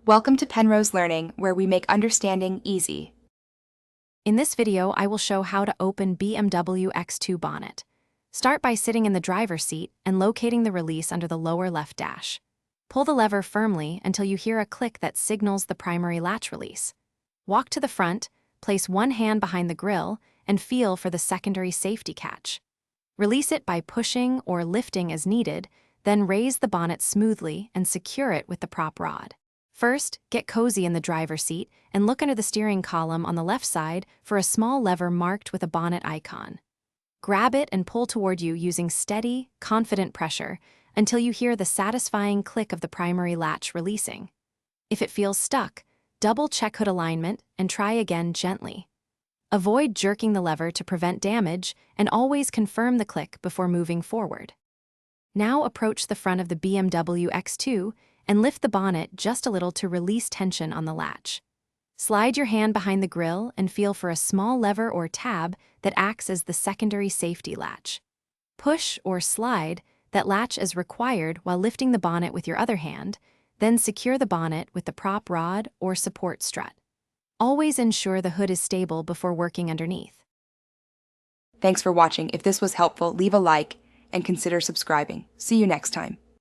Welcome to Penrose Learning, where we make understanding easy. In this video, I will show how to open BMW X2 Bonnet. Start by sitting in the driver's seat and locating the release under the lower left dash. Pull the lever firmly until you hear a click that signals the primary latch release. Walk to the front, place one hand behind the grille, and feel for the secondary safety catch. Release it by pushing or lifting as needed, then raise the bonnet smoothly and secure it with the prop rod. First, get cozy in the driver's seat and look under the steering column on the left side for a small lever marked with a bonnet icon. Grab it and pull toward you using steady, confident pressure until you hear the satisfying click of the primary latch releasing. If it feels stuck, double-check hood alignment and try again gently. Avoid jerking the lever to prevent damage and always confirm the click before moving forward. Now approach the front of the BMW X2 and lift the bonnet just a little to release tension on the latch. Slide your hand behind the grille and feel for a small lever or tab that acts as the secondary safety latch. Push or slide that latch as required while lifting the bonnet with your other hand, then secure the bonnet with the prop rod or support strut. Always ensure the hood is stable before working underneath. Thanks for watching. If this was helpful, leave a like and consider subscribing. See you next time.